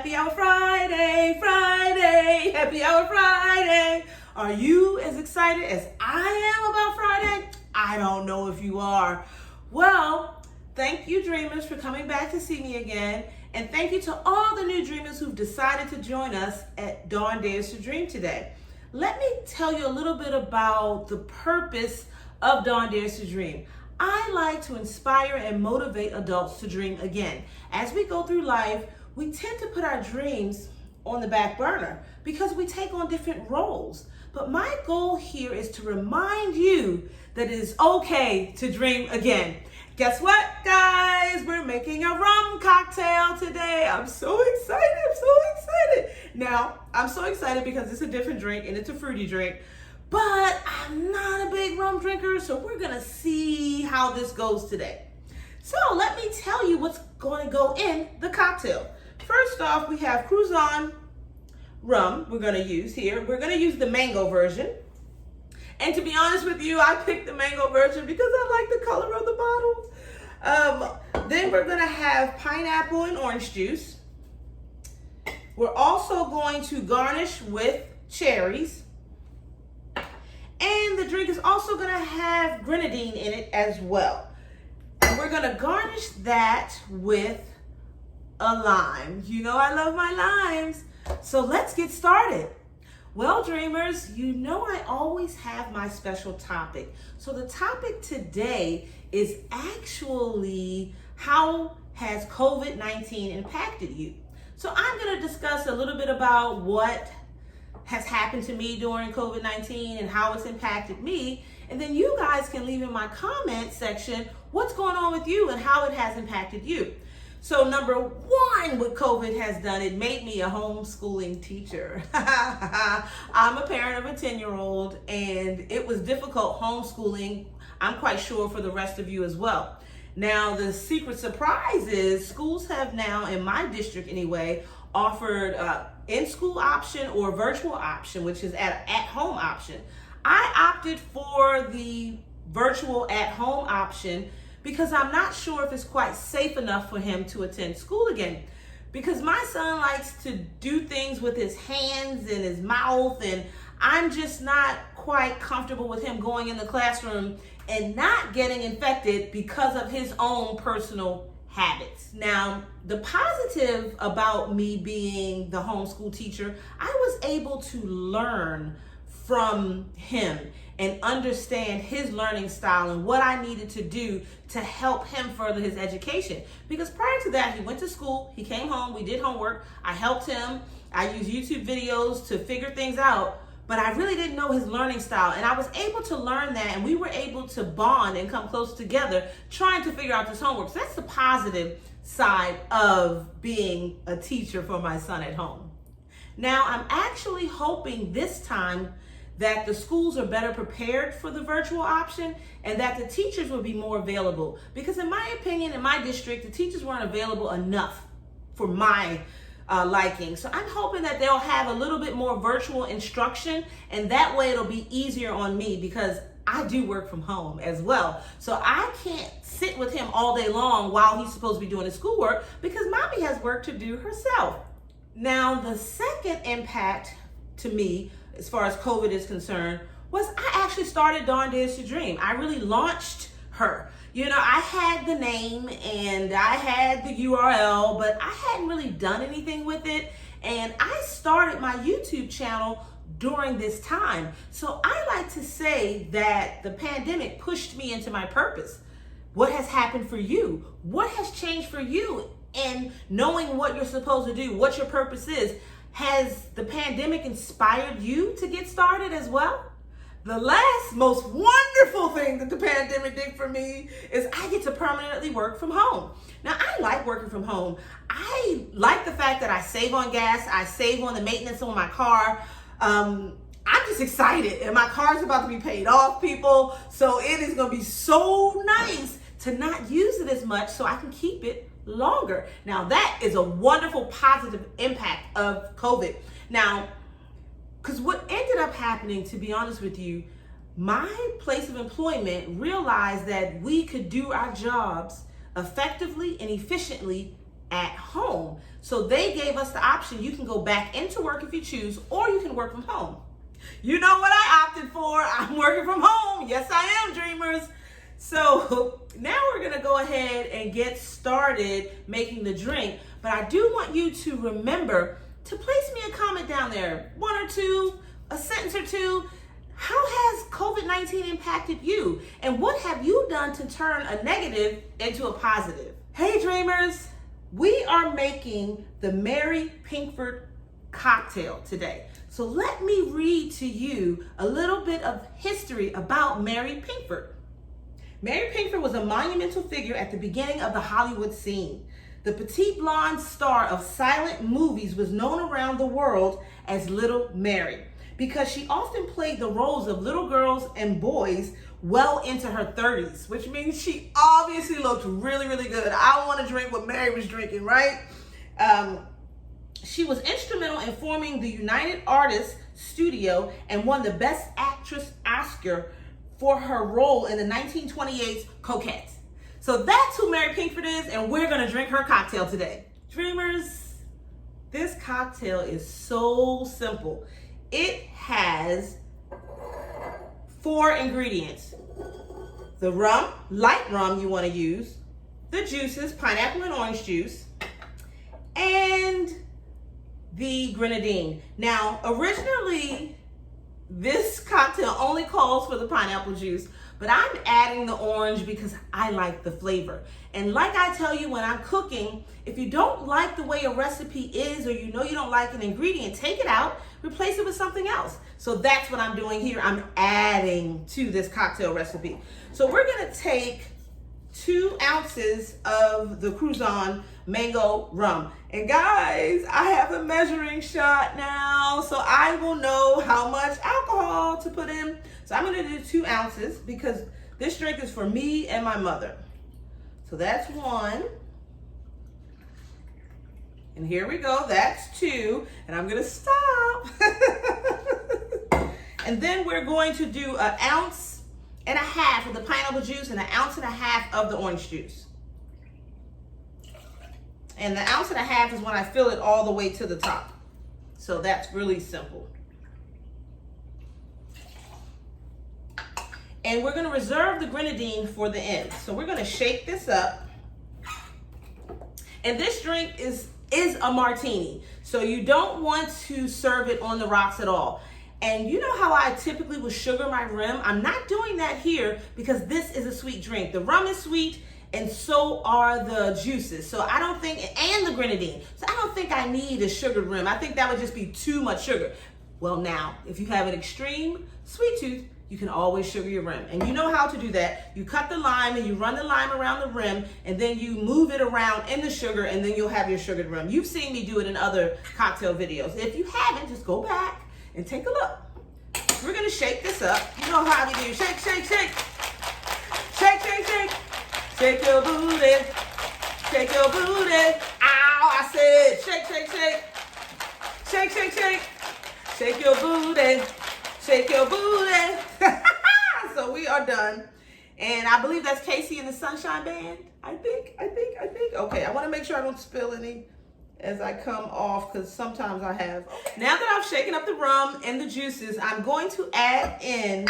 Happy Hour Friday, Friday, Happy Hour Friday. Are you as excited as I am about Friday? I don't know if you are. Well, thank you, dreamers, for coming back to see me again. And thank you to all the new dreamers who've decided to join us at Dawn Dares to Dream today. Let me tell you a little bit about the purpose of Dawn Dares to Dream. I like to inspire and motivate adults to dream again. As we go through life, we tend to put our dreams on the back burner because we take on different roles. But my goal here is to remind you that it is okay to dream again. Guess what, guys? We're making a rum cocktail today. I'm so excited. Now, I'm so excited because it's a different drink and it's a fruity drink, but I'm not a big rum drinker, so we're gonna see how this goes today. So let me tell you what's going to go in the cocktail. First off, we have Cruzan rum we're going to use here. We're going to use the mango version. And to be honest with you, I picked the mango version because I like the color of the bottle. Then we're going to have pineapple and orange juice. We're also going to garnish with cherries. And the drink is also going to have grenadine in it as well. And we're going to garnish that with a lime. You know I love my limes. So let's get started. Well, dreamers, you know I always have my special topic. So the topic today is actually how has COVID-19 impacted you? So I'm going to discuss a little bit about what has happened to me during COVID-19 and how it's impacted me. And then you guys can leave in my comment section what's going on with you and how it has impacted you. So number one, what COVID has done, it made me a homeschooling teacher. I'm a parent of a 10-year-old, and it was difficult homeschooling, I'm quite sure, for the rest of you as well. Now, the secret surprise is schools have now, in my district anyway, offered in-school option or virtual option, which is at-home option. I opted for the virtual at-home option because I'm not sure if it's quite safe enough for him to attend school again. Because my son likes to do things with his hands and his mouth, and I'm just not quite comfortable with him going in the classroom and not getting infected because of his own personal habits. Now, the positive about me being the homeschool teacher, I was able to learn from him and understand his learning style and what I needed to do to help him further his education. Because prior to that, he went to school, he came home, we did homework, I helped him, I used YouTube videos to figure things out, but I really didn't know his learning style. And I was able to learn that, and we were able to bond and come close together trying to figure out this homework. So that's the positive side of being a teacher for my son at home. Now, I'm actually hoping this time that the schools are better prepared for the virtual option and that the teachers will be more available. Because in my opinion, in my district, the teachers weren't available enough for my liking. So I'm hoping that they'll have a little bit more virtual instruction, and that way it'll be easier on me because I do work from home as well. So I can't sit with him all day long while he's supposed to be doing his schoolwork because mommy has work to do herself. Now, the second impact to me as far as COVID is concerned, was I actually started Dawn Dares to Dream. I really launched her. You know, I had the name and I had the URL, but I hadn't really done anything with it. And I started my YouTube channel during this time. So I like to say that the pandemic pushed me into my purpose. What has happened for you? What has changed for you in knowing what you're supposed to do, what your purpose is? Has the pandemic inspired you to get started as well? The last most wonderful thing that the pandemic did for me is I get to permanently work from home. Now, I like working from home. I like the fact that I save on gas, I save on the maintenance on my car. I'm just excited, and my car's about to be paid off, people. So it is going to be so nice to not use it as much so I can keep it longer. Now, that is a wonderful positive impact of COVID. Now, because what ended up happening, to be honest with you, my place of employment realized that we could do our jobs effectively and efficiently at home. So they gave us the option. You can go back into work if you choose, or you can work from home. You know what I opted for? I'm working from home. Yes, I am, dreamers. So now we're gonna go ahead and get started making the drink. But I do want you to remember to place me a comment down there, one or two, a sentence or two. How has COVID-19 impacted you? And what have you done to turn a negative into a positive? Hey dreamers, we are making the Mary Pinkford cocktail today. So let me read to you a little bit of history about Mary Pinkford. Mary Pinkford was a monumental figure at the beginning of the Hollywood scene. The petite blonde star of silent movies was known around the world as Little Mary because she often played the roles of little girls and boys well into her 30s, which means she obviously looked really, really good. I want to drink what Mary was drinking, right? She was instrumental in forming the United Artists Studio and won the Best Actress Oscar for her role in the 1928's Coquette. So that's who Mary Pinkford is, and we're gonna drink her cocktail today. Dreamers, this cocktail is so simple. It has 4 ingredients. The rum, light rum you wanna use, the juices, pineapple and orange juice, and the grenadine. Now, originally, this cocktail only calls for the pineapple juice, but I'm adding the orange because I like the flavor. And like I tell you when I'm cooking, if you don't like the way a recipe is, or you know you don't like an ingredient, take it out, replace it with something else. So that's what I'm doing here. I'm adding to this cocktail recipe. So we're gonna take 2 ounces of the Cruzan mango rum. And guys, I have a measuring shot now, so I will know how much alcohol to put in. So I'm gonna do 2 ounces because this drink is for me and my mother. So that's 1. And here we go, that's 2. And I'm gonna stop. And then we're going to do 1.5 ounces of the pineapple juice and 1.5 ounces of the orange juice. And the 1.5 ounces is when I fill it all the way to the top. So that's really simple. And we're gonna reserve the grenadine for the end. So we're gonna shake this up. And this drink is a martini. So you don't want to serve it on the rocks at all. And you know how I typically would sugar my rim? I'm not doing that here because this is a sweet drink. The rum is sweet and so are the juices. So I don't think, and the grenadine. So I don't think I need a sugared rim. I think that would just be too much sugar. Well now, if you have an extreme sweet tooth, you can always sugar your rim. And you know how to do that. You cut the lime and you run the lime around the rim and then you move it around in the sugar and then you'll have your sugared rim. You've seen me do it in other cocktail videos. If you haven't, just go back and take a look. We're gonna shake this up. You know how we do. Shake, shake, shake. Shake, shake, shake. Shake your booty. Shake your booty. Ow, I said shake, shake, shake. Shake, shake, shake. Shake your booty. Shake your booty. So we are done. And I believe that's Casey and the Sunshine Band. I think. Okay, I wanna make sure I don't spill any as I come off, because sometimes I have. Now that I've shaken up the rum and the juices, I'm going to add in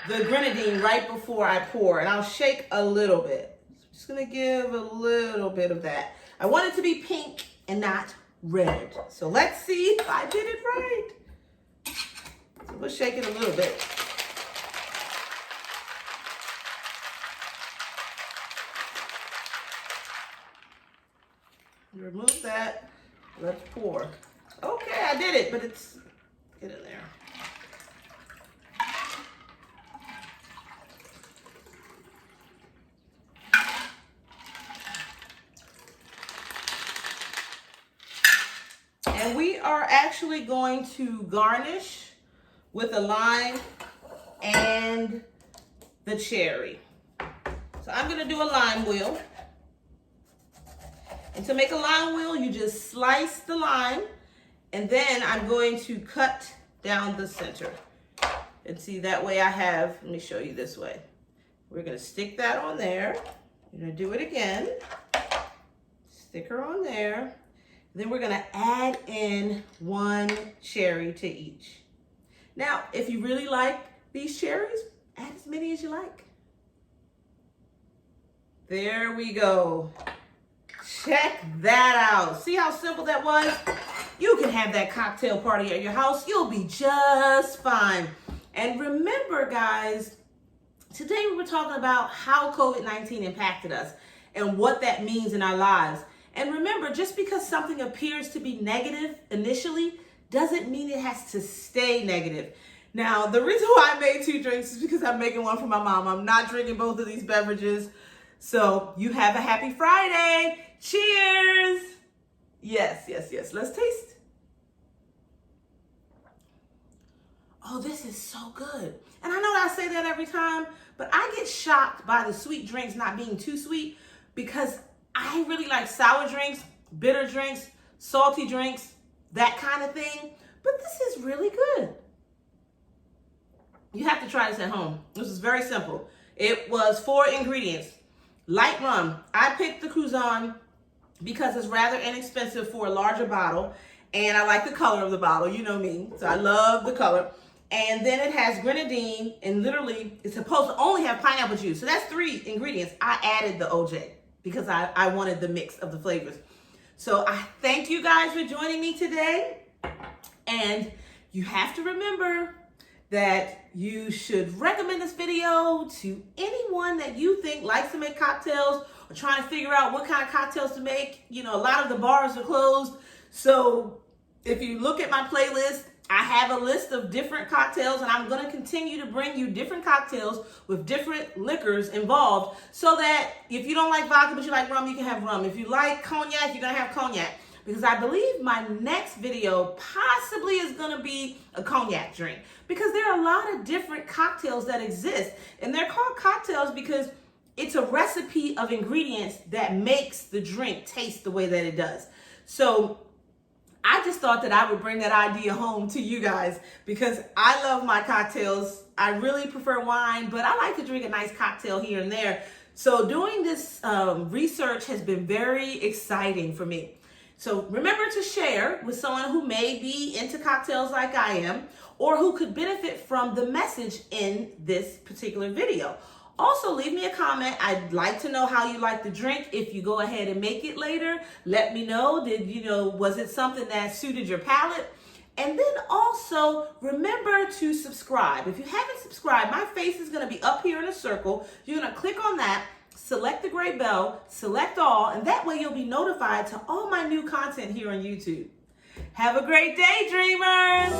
the grenadine right before I pour, and I'll shake a little bit. Just gonna give a little bit of that. I want it to be pink and not red. So let's see if I did it right. So we'll shake it a little bit. Remove that. Let's pour. Okay, I did it, but it's, get in there. And we are actually going to garnish with a lime and the cherry. So I'm going to do a lime wheel. And to make a lime wheel, you just slice the lime, and then I'm going to cut down the center. And see, that way I have, let me show you this way. We're gonna stick that on there. We're gonna do it again. Stick her on there. Then we're gonna add in 1 cherry to each. Now, if you really like these cherries, add as many as you like. There we go. Check that out. See how simple that was? You can have that cocktail party at your house. You'll be just fine. And remember, guys, today we were talking about how COVID-19 impacted us and what that means in our lives. And remember, just because something appears to be negative initially doesn't mean it has to stay negative. Now, the reason why I made 2 drinks is because I'm making one for my mom. I'm not drinking both of these beverages. So you have a happy Friday. Cheers. Yes. Let's taste. Oh, this is so good. And I know that I say that every time, but I get shocked by the sweet drinks not being too sweet because I really like sour drinks, bitter drinks, salty drinks, that kind of thing. But this is really good. You have to try this at home. This is very simple. It was 4 ingredients. Light rum. I picked the Cruzan because it's rather inexpensive for a larger bottle. And I like the color of the bottle. You know me. So I love the color. And then it has grenadine. And literally, it's supposed to only have pineapple juice. So that's 3 ingredients. I added the OJ because I wanted the mix of the flavors. So I thank you guys for joining me today. And you have to remember that you should recommend this video to anyone that you think likes to make cocktails or trying to figure out what kind of cocktails to make. You know, a lot of the bars are closed. So if you look at my playlist, I have a list of different cocktails, and I'm going to continue to bring you different cocktails with different liquors involved so that if you don't like vodka but you like rum, you can have rum. If you like cognac, you're going to have cognac. Because I believe my next video possibly is going to be a cognac drink. Because there are a lot of different cocktails that exist. And they're called cocktails because it's a recipe of ingredients that makes the drink taste the way that it does. So I just thought that I would bring that idea home to you guys because I love my cocktails. I really prefer wine, but I like to drink a nice cocktail here and there. So doing this research has been very exciting for me. So remember to share with someone who may be into cocktails like I am or who could benefit from the message in this particular video. Also, leave me a comment. I'd like to know how you like the drink. If you go ahead and make it later, let me know. Was it something that suited your palate? And then also remember to subscribe. If you haven't subscribed, my face is going to be up here in a circle. You're going to click on that. Select the gray bell, select all, and that way you'll be notified to all my new content here on YouTube. Have a great day, dreamers!